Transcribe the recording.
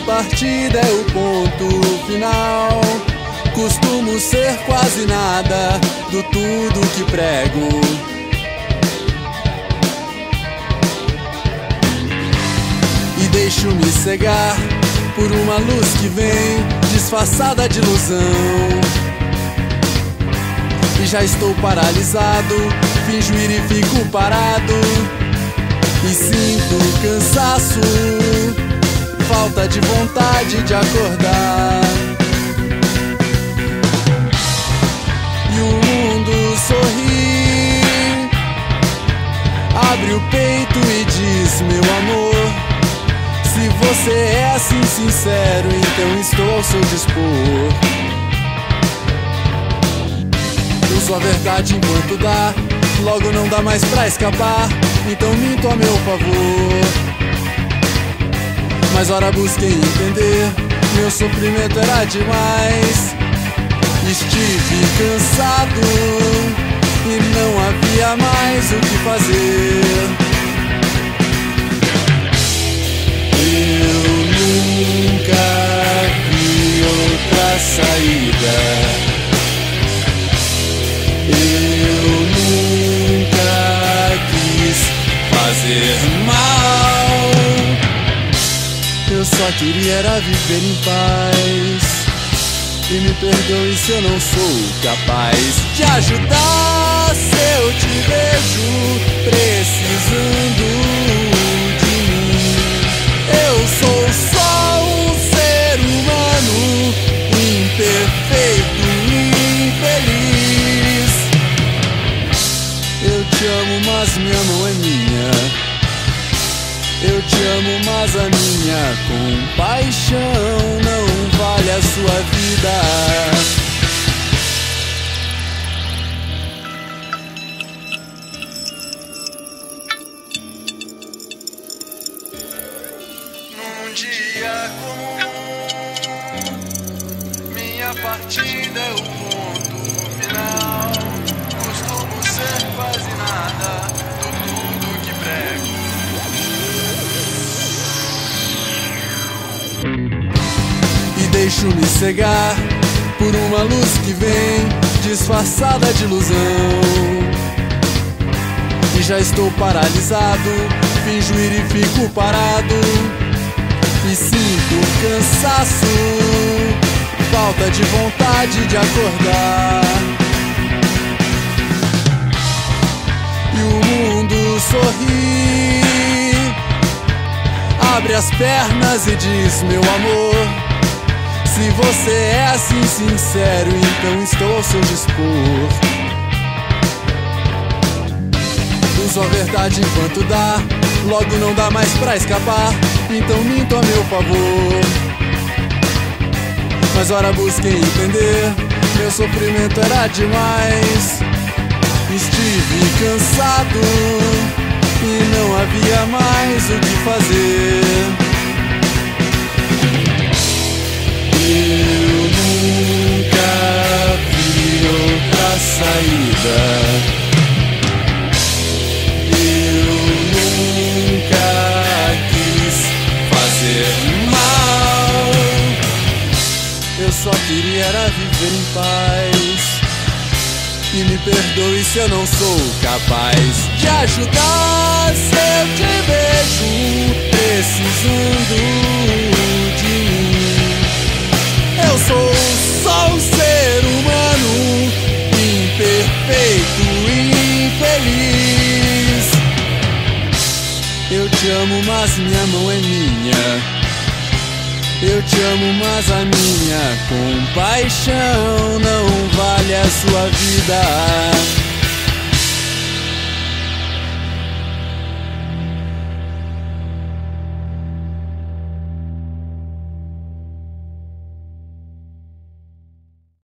partida é o ponto final. Costumo ser quase nada do tudo que prego. E deixo-me cegar por uma luz que vem disfarçada de ilusão. E já estou paralisado, finjo ir e fico parado. E sinto cansaço, falta de vontade de acordar. E o mundo sorri, abre o peito e diz: meu amor, se você é assim sincero, então estou ao seu dispor. Uso a verdade enquanto dá, logo não dá mais pra escapar, então minto a meu favor. Mas ora busquem entender, meu sofrimento era demais. Estive cansado e não havia mais o que fazer. Eu nunca vi outra saída. Eu nunca quis fazer mal. Eu só queria era viver em paz. E me perdoe se eu não sou capaz de ajudar. Se eu te vejo precisando de mim, eu sou só um ser humano imperfeito e infeliz. Eu te amo, mas minha mão é minha. Eu te amo, mas a minha compaixão não vale a sua vida. Num dia comum, minha partida é o ponto final. Costumo ser quase nada do tudo que prego. E deixo-me cegar por uma luz que vem disfarçada de ilusão. E já estou paralisado, finjo ir e fico parado. E sinto cansaço, falta de vontade de acordar. E o mundo sorri, abre as pernas e diz: meu amor, se você é assim sincero, então estou ao seu dispor. Uso a verdade enquanto dá, logo não dá mais pra escapar, então minto a meu favor. Mas ora busquem entender, meu sofrimento era demais. Estive cansado e não havia mais o que fazer. Eu nunca vi outra saída. Eu nunca quis fazer mal. Eu só queria era viver em paz. E me perdoe se eu não sou capaz de ajudar. Se eu te vejo precisando de mim, eu sou só um ser humano imperfeito e infeliz. Eu te amo, mas minha mão é minha. Eu te amo, mas a minha compaixão não vale a sua vida.